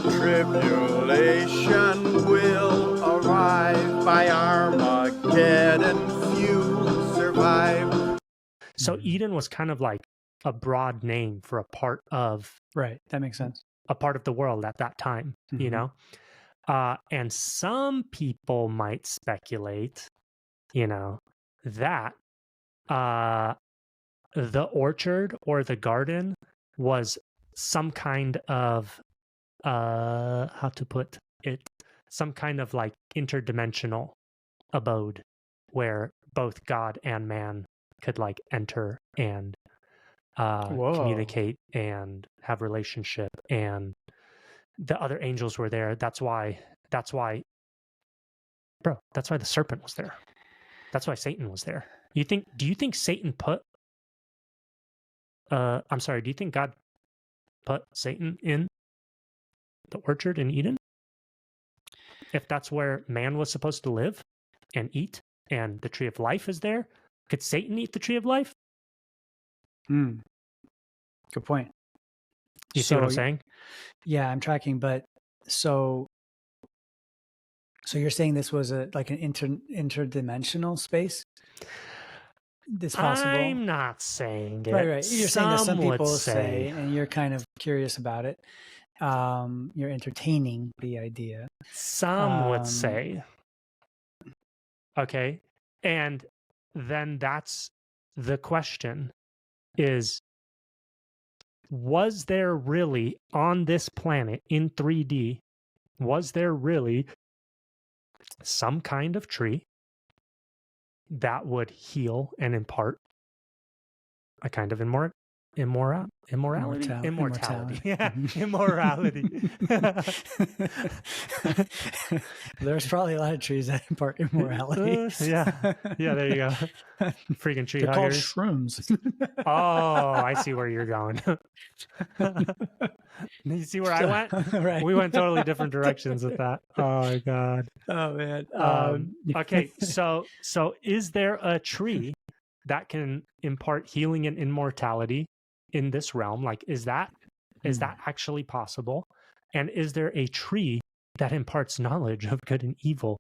Tribulation will arrive, by Armageddon few survive. So Eden was kind of like a broad name for a part of Right. That makes sense. a part of the world at that time, you know? And some people might speculate, you know, that the orchard or the garden was some kind of, how to put it, some kind of like interdimensional abode where both God and man could like enter and communicate and have relationship, and the other angels were there. That's why the serpent was there. That's why Satan was there. Do you think Satan put do you think God put Satan in the orchard in Eden? If that's where man was supposed to live and eat, and the tree of life is there, could Satan eat the tree of life? Good point. You see what I'm saying? Yeah, I'm tracking. But so you're saying this was like an interdimensional space? This possible? I'm not saying it. Right. You're saying that some people say, and you're kind of curious about it. You're entertaining the idea. Some would say. Okay. And then that's the question is, was there really on this planet in 3D, was there really some kind of tree that would heal and impart a kind of immorality. Yeah, immorality. There's probably a lot of trees that impart immorality. Yeah, there you go. Freaking tree They're huggers. called shrooms. Oh, I see where you're going. You see where I went? Right. We went totally different directions with that. Oh my God. Oh man. Okay, so is there a tree that can impart healing and immortality in this realm? Like, is that actually possible? And is there a tree that imparts knowledge of good and evil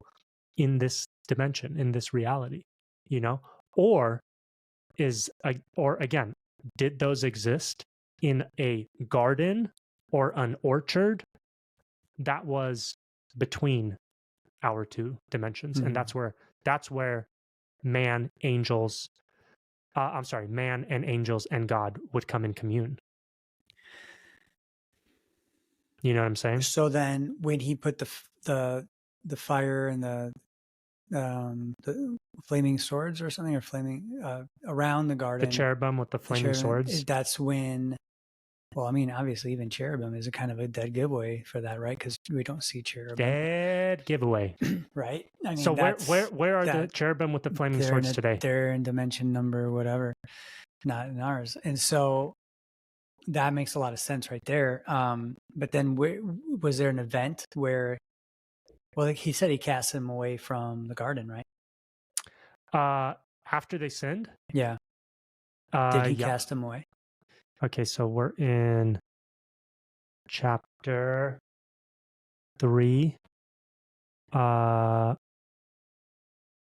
in this dimension, in this reality? You know, or again, did those exist in a garden or an orchard that was between our two dimensions? And that's where man and angels and God would come in commune. You know what I'm saying? So then when he put the fire and the flaming swords or something, or flaming around the garden, the cherubim with the flaming swords, that's when, well, I mean, obviously even cherubim is a kind of a dead giveaway for that, right? Because we don't see cherubim. Dead giveaway. Right? I mean, so where are the cherubim with the flaming swords today? They're in dimension number whatever, not in ours. And so that makes a lot of sense right there. But then was there an event where, well, like he said, he cast him away from the garden, right? After they sinned? Yeah. Did he cast him away? Okay, so we're in chapter 3,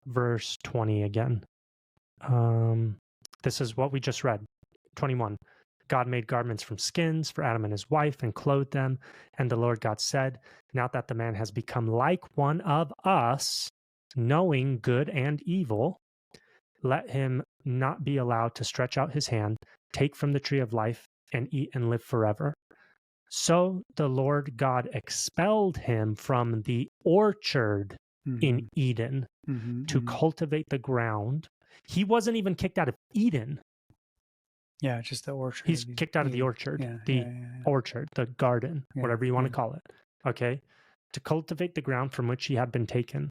verse 20 again. This is what we just read. 21. God made garments from skins for Adam and his wife and clothed them. And the Lord God said, now that the man has become like one of us, knowing good and evil, let him not be allowed to stretch out his hand, take from the tree of life, and eat and live forever. So the Lord God expelled him from the orchard in Eden to cultivate the ground. He wasn't even kicked out of Eden. Yeah, just the orchard. He's kicked out of the orchard, orchard, the garden, whatever you want to call it. Okay. To cultivate the ground from which he had been taken.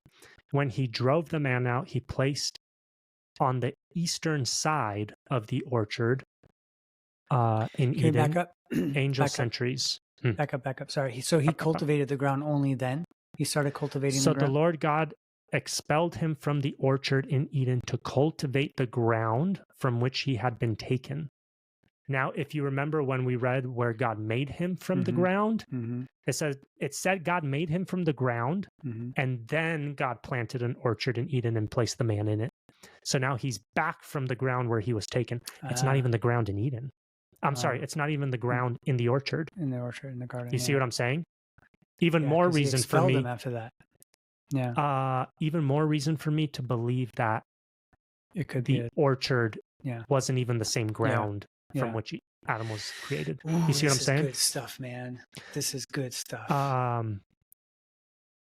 When he drove the man out, he placed on the eastern side of the orchard in Eden, back up? angel sentries. Back up. Sorry. So he cultivated the ground only then? He started cultivating the ground? So the Lord God expelled him from the orchard in Eden to cultivate the ground from which he had been taken. Now, if you remember when we read where God made him from the Mhm. ground, Mm-hmm. it said God made him from the ground, Mm-hmm. and then God planted an orchard in Eden and placed the man in it. So now he's back from the ground where he was taken. It's not even the ground in Eden. I'm sorry, it's not even the ground in the orchard. In the orchard, in the garden. You see what I'm saying? Even Yeah, more 'cause he reason for expelled me. him after that. Yeah, Even more reason for me to believe that it could the be. orchard Yeah. wasn't even the same ground from Yeah. which Adam was created. Ooh, You see what I'm this is saying? good stuff, man. This is good stuff.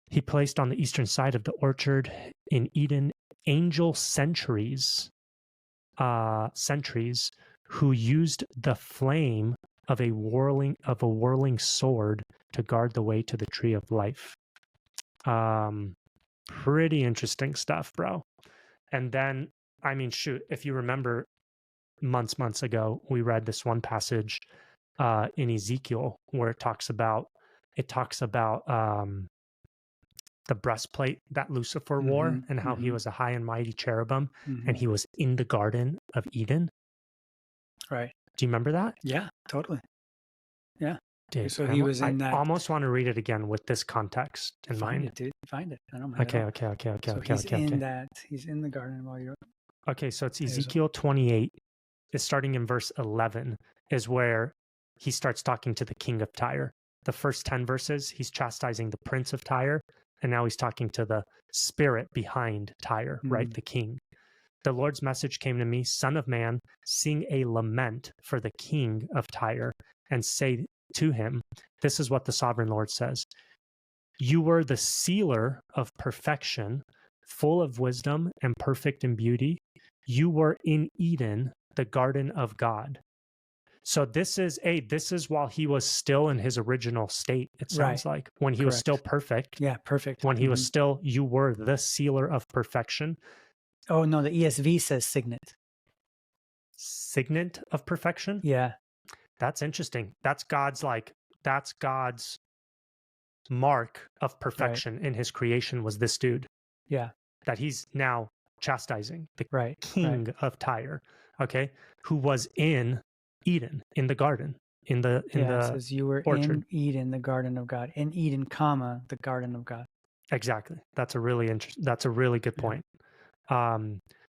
He placed on the eastern side of the orchard in Eden angel sentries who used the flame of a whirling sword to guard the way to the tree of life. Pretty interesting stuff, bro. And then, I mean, shoot, if you remember months ago, we read this one passage in Ezekiel where it talks about the breastplate that Lucifer wore and how he was a high and mighty cherubim and he was in the Garden of Eden. Right. Do you remember that? Yeah, totally. Yeah. Dude, So he was in I that. almost want to read it again with this context in Find mind. it, dude. Find it. I don't mind. Okay. So he's in that. He's in the garden while you're. Okay, so it's Ezekiel 28. Is starting in verse 11 is where he starts talking to the king of Tyre. The first 10 verses, he's chastising the prince of Tyre, and now he's talking to the spirit behind Tyre, right? The king. The Lord's message came to me, Son of man, sing a lament for the king of Tyre and say to him, this is what the sovereign Lord says. You were the sealer of perfection, full of wisdom and perfect in beauty. You were in Eden, the garden of God. So this is while he was still in his original state, it sounds like, when he was still perfect. Yeah, perfect. When he was still, you were the sealer of perfection. Oh, no, the ESV says signet. Signet of perfection? Yeah. That's interesting. That's God's mark of perfection in his creation was this dude. Yeah. That he's now chastising, the king Right. of Tyre, okay, who was in Eden, in the garden, in the it says you were orchard. in Eden, the garden of God. In Eden, comma, the garden of God. Exactly. That's a really good point.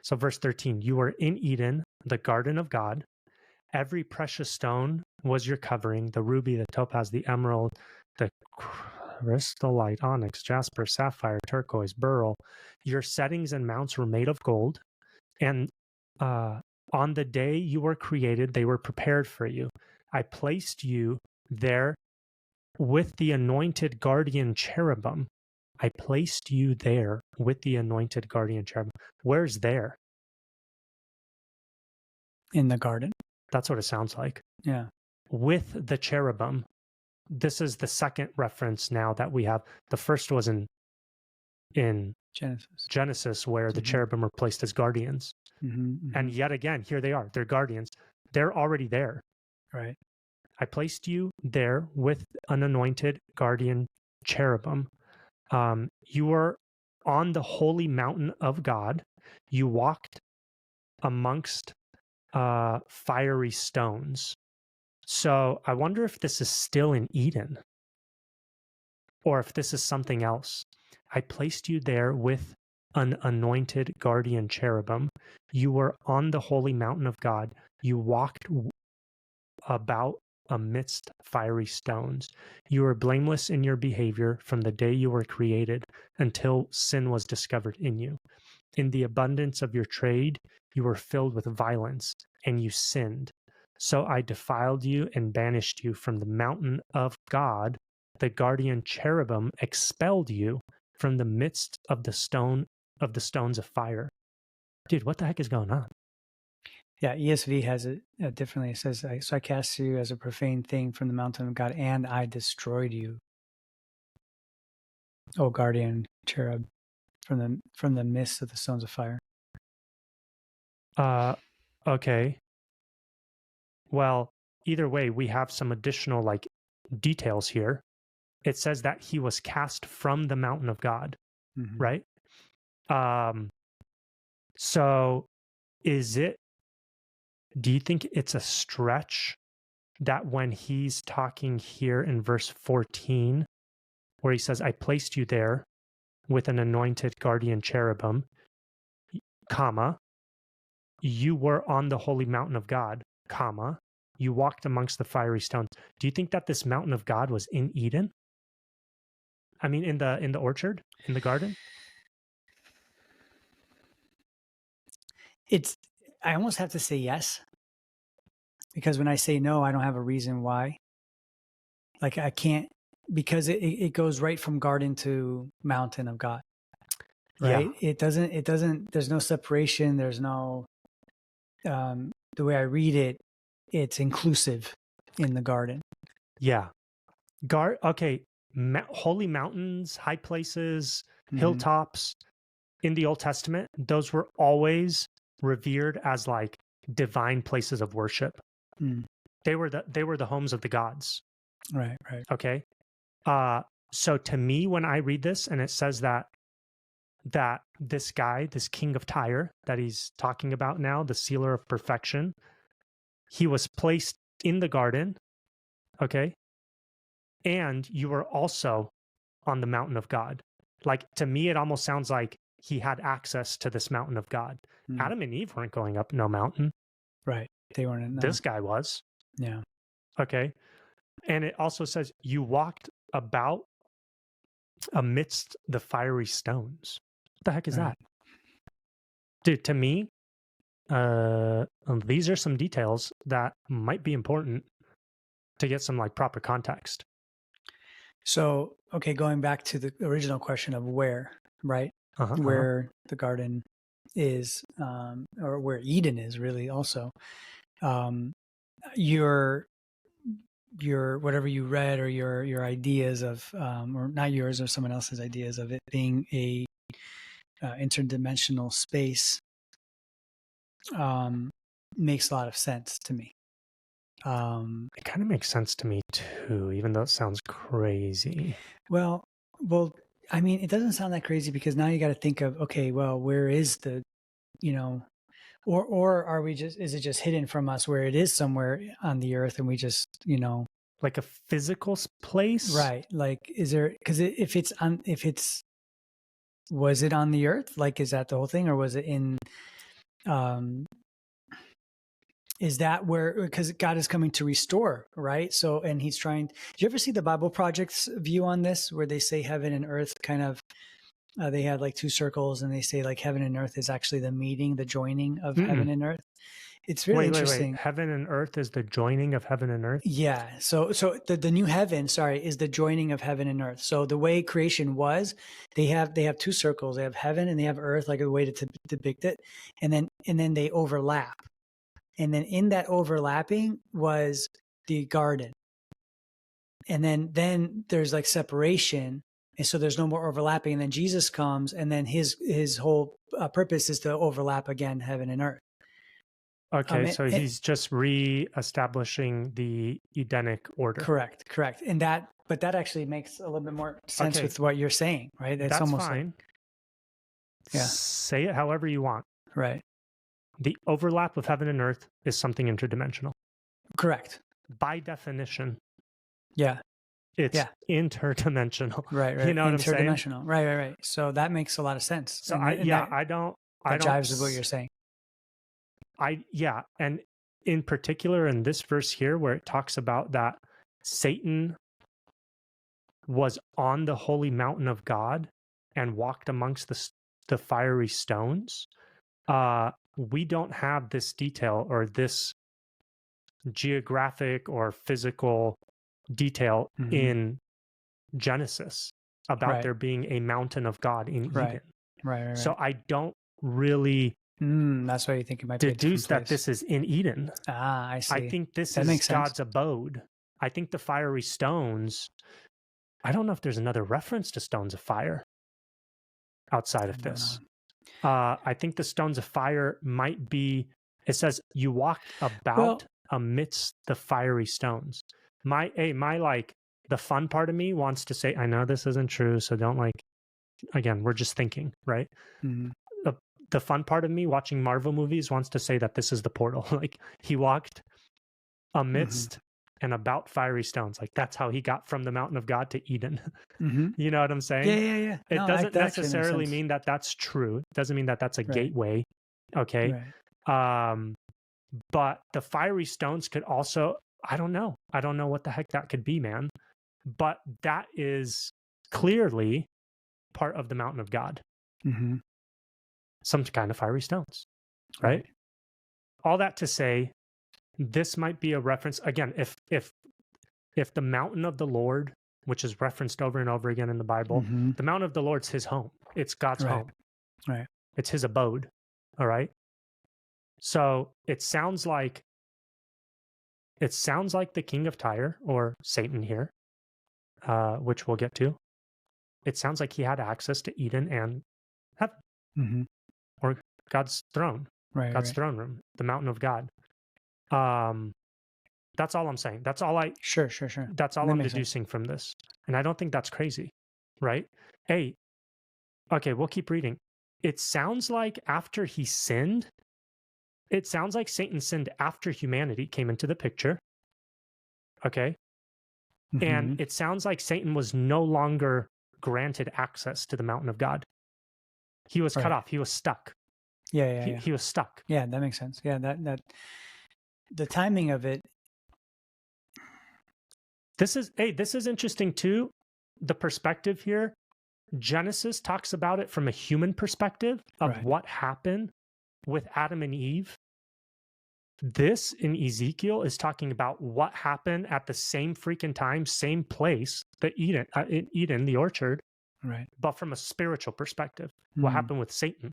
So verse 13, you were in Eden, the garden of God. Every precious stone was your covering, the ruby, the topaz, the emerald, the crystallite, onyx, jasper, sapphire, turquoise, beryl. Your settings and mounts were made of gold. And on the day you were created, they were prepared for you. I placed you there with the anointed guardian cherubim. I placed you there with the anointed guardian cherubim. Where's there? In the garden. That's what it sounds like. Yeah. With the cherubim. This is the second reference now that we have. The first was in Genesis where the cherubim were placed as guardians. And yet again, here they are. They're guardians. They're already there. Right. I placed you there with an anointed guardian cherubim. You were on the holy mountain of God. You walked amongst fiery stones. So I wonder if this is still in Eden or if this is something else. I placed you there with an anointed guardian cherubim. You were on the holy mountain of God. You walked about amidst fiery stones. You were blameless in your behavior from the day you were created until sin was discovered in you. In the abundance of your trade, you were filled with violence and you sinned. So I defiled you and banished you from the mountain of God. The guardian cherubim expelled you from the midst of the stones of fire. Dude, what the heck is going on? Yeah, ESV has it differently. It says, so I cast you as a profane thing from the mountain of God, and I destroyed you, O guardian cherub, from the midst of the stones of fire. Okay. Well, either way, we have some additional details here. It says that he was cast from the mountain of God, right? So is it do you think it's a stretch that when he's talking here in verse 14, where he says, I placed you there with an anointed guardian cherubim, comma, you were on the holy mountain of God, comma, you walked amongst the fiery stones. Do you think that this mountain of God was in Eden? I mean, in the orchard, in the garden? I almost have to say yes, because when I say no, I don't have a reason why. Like I can't, because it goes right from garden to mountain of God. Right. Yeah. It doesn't, there's no separation. There's no, the way I read it, it's inclusive in the garden. Yeah. Okay. Holy mountains, high places, Mhm. hilltops in the Old Testament, those were always revered as like divine places of worship. Mm. They were the homes of the gods. Right. Right. Okay. So to me, when I read this and it says that this guy, this king of Tyre that he's talking about now, the sealer of perfection, he was placed in the garden, okay? And you were also on the mountain of God. Like, to me, it almost sounds like he had access to this mountain of God. Mm. Adam and Eve weren't going up no mountain. Right. They weren't in This guy was. Yeah. Okay. And it also says you walked about amidst the fiery stones. What the heck is that? Dude, to me, these are some details that might be important to get some like proper context. So, okay, going back to the original question of where, right? Where the garden is, or where Eden is really also. Your whatever you read, or your ideas of, or not yours or someone else's ideas of it being a interdimensional space, makes a lot of sense to me. It kind of makes sense to me too, even though it sounds crazy. Well, I mean, it doesn't sound that crazy, because now you got to think of, okay, well, where is the, or are we just, is it just hidden from us where it is somewhere on the earth and we just, like a physical place? Right. Like, is there, because was it on the earth? Like, is that the whole thing, or was it in, is that where, because God is coming to restore, right? So, and he's trying, do you ever see the Bible Project's view on this, where they say heaven and earth kind of, they had like two circles, and they say like heaven and earth is actually the meeting, the joining of heaven and earth. It's really interesting. Wait. Heaven and earth is the joining of heaven and earth? Yeah. So the new heaven, is the joining of heaven and earth. So the way creation was, they have two circles. They have heaven and they have earth, like a way to depict it. And then they overlap. And then in that overlapping was the garden. And then there's like separation. And so there's no more overlapping. And then Jesus comes, and then his whole purpose is to overlap again heaven and earth. Okay, so he's just re-establishing the Edenic order. Correct. And that actually makes a little bit more sense with what you're saying, right? That's almost fine. Yeah. Say it however you want. Right. The overlap of heaven and earth is something interdimensional. Correct. By definition. Yeah. It's interdimensional. Right. You know what I'm saying? Interdimensional. Right. So that makes a lot of sense. So I don't jives with what you're saying. And in particular in this verse here, where it talks about that Satan was on the holy mountain of God and walked amongst the fiery stones, we don't have this detail or this geographic or physical detail in Genesis about there being a mountain of God in Eden. Right. So I don't really that's why you think it might deduce be that this is in Eden. I see. I think this is God's abode. I think the fiery stones, I don't know if there's another reference to stones of fire outside of this. I think the stones of fire might be, it says you walked about amidst the fiery stones. My like, the fun part of me wants to say, I know this isn't true, so don't like, again, we're just thinking, right? the fun part of me watching Marvel movies wants to say that this is the portal. Like he walked amidst and about fiery stones. Like that's how he got from the mountain of God to Eden. You know what I'm saying? Yeah. It No, doesn't that actually makes necessarily sense. mean that that's true. It doesn't mean that that's a gateway. Okay. Right. But the fiery stones could also, I don't know what the heck that could be, man. But that is clearly part of the mountain of God. Some kind of fiery stones, right? All that to say, this might be a reference again. If the mountain of the Lord, which is referenced over and over again in the Bible, the mountain of the Lord's his home. It's God's home. Right. It's his abode. All right. So it sounds like the king of Tyre, or Satan here, which we'll get to. It sounds like he had access to Eden and heaven, or God's throne, God's throne room, the mountain of God. That's all I'm saying. That's all I. Sure. That's all I'm deducing from this, and I don't think that's crazy, right? Hey, okay, we'll keep reading. It sounds like after he sinned, it sounds like Satan sinned after humanity came into the picture. Okay, and it sounds like Satan was no longer granted access to the mountain of God. He was cut off. He was stuck. Yeah. He was stuck. Yeah, that makes sense. Yeah, that the timing of it. This is interesting too. The perspective here, Genesis talks about it from a human perspective of what happened with Adam and Eve. This in Ezekiel is talking about what happened at the same freaking time, same place, the Eden, the orchard, right? But from a spiritual perspective, what happened with Satan?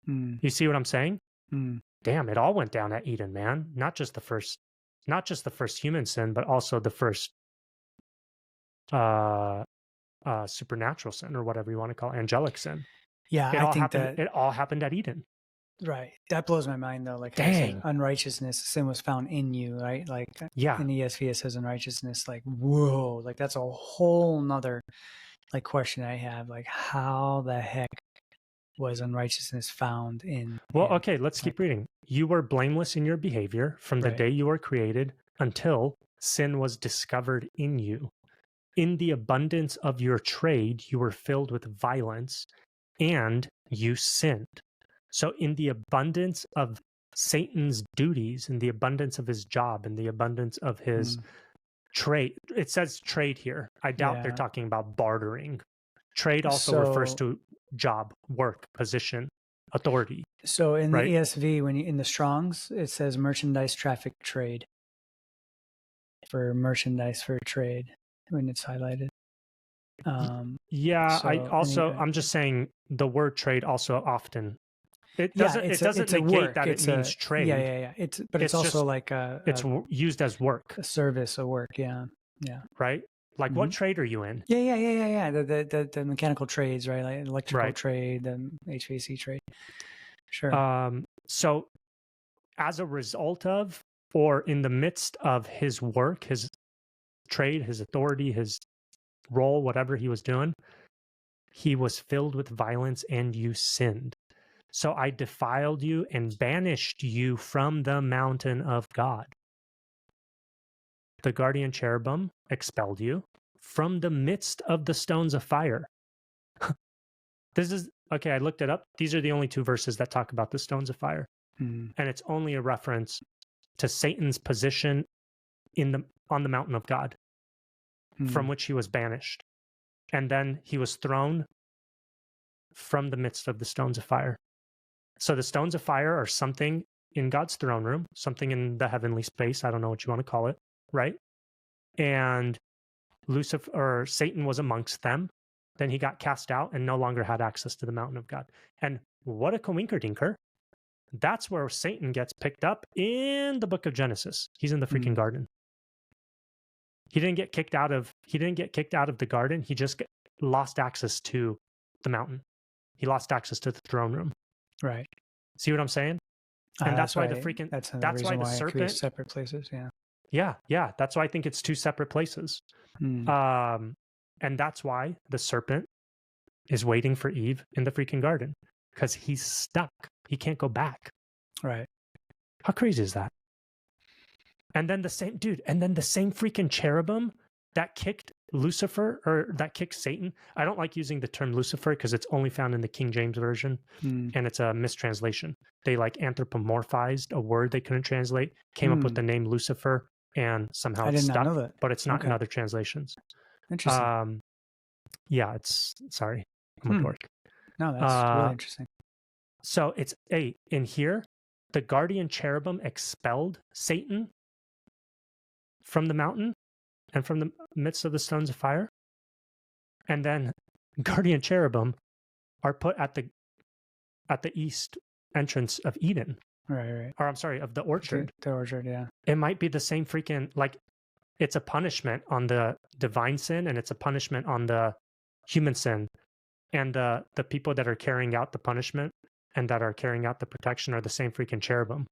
You see what I'm saying? Mm. Damn, it all went down at Eden, man. Not just the first human sin, but also the first supernatural sin, or whatever you want to call it, angelic sin. Yeah, it all happened at Eden. Right. That blows my mind though. Like, dang, unrighteousness, sin was found in you, right? Like, yeah. In ESV it says unrighteousness. Like, whoa, like that's a whole nother like question I have. Like, how the heck was unrighteousness found in? Well, okay, let's keep reading. You were blameless in your behavior from the day you were created until sin was discovered in you. In the abundance of your trade, you were filled with violence, and you sinned. So in the abundance of Satan's duties, in the abundance of his job, in the abundance of his trade, it says trade here. I doubt they're talking about bartering. Trade also refers to job, work, position, authority. So in the ESV, when in the Strongs, it says merchandise, traffic, trade. For merchandise, for trade, when it's highlighted. I'm just saying the word trade also often it doesn't negate that it means trade. Yeah. It's also just, like it's used as work, a service, a work. Yeah. Right. Like what trade are you in? Yeah. The mechanical trades, right? Like electrical trade, the HVAC trade. Sure. So as a result of, or in the midst of his work, his trade, his authority, his role, whatever he was doing, he was filled with violence, and you sinned. So I defiled you and banished you from the mountain of God. The guardian cherubim expelled you from the midst of the stones of fire. This is, okay, I looked it up. These are the only two verses that talk about the stones of fire. And it's only a reference to Satan's position on the mountain of God, from which he was banished. And then he was thrown from the midst of the stones of fire. So the stones of fire are something in God's throne room, something in the heavenly space. I don't know what you want to call it, right? And Lucifer, or Satan, was amongst them. Then he got cast out and no longer had access to the mountain of God. And what a coinkerdinker. That's where Satan gets picked up in the book of Genesis. He's in the freaking garden. He didn't get kicked out of the garden. He just lost access to the mountain. He lost access to the throne room. Right. See what I'm saying? And that's why the serpent, it could be separate places. Yeah. That's why I think it's two separate places. And that's why the serpent is waiting for Eve in the freaking garden, because he's stuck. He can't go back. Right. How crazy is that? And then the same freaking cherubim that kicked Lucifer, or that kicked Satan. I don't like using the term Lucifer because it's only found in the King James Version, and it's a mistranslation. They like anthropomorphized a word they couldn't translate, came up with the name Lucifer, and somehow I it's did not know stuck, that. but it's not in Okay. other translations. Interesting. Yeah, sorry, I'm a dork. No, that's really interesting. So it's in here, the guardian cherubim expelled Satan from the mountain and from the midst of the stones of fire. And then guardian cherubim are put at the east entrance of Eden. Right. Or I'm sorry, of the orchard. The orchard, yeah. It might be the same freaking, like, it's a punishment on the divine sin and it's a punishment on the human sin. And the people that are carrying out the punishment and that are carrying out the protection are the same freaking cherubim.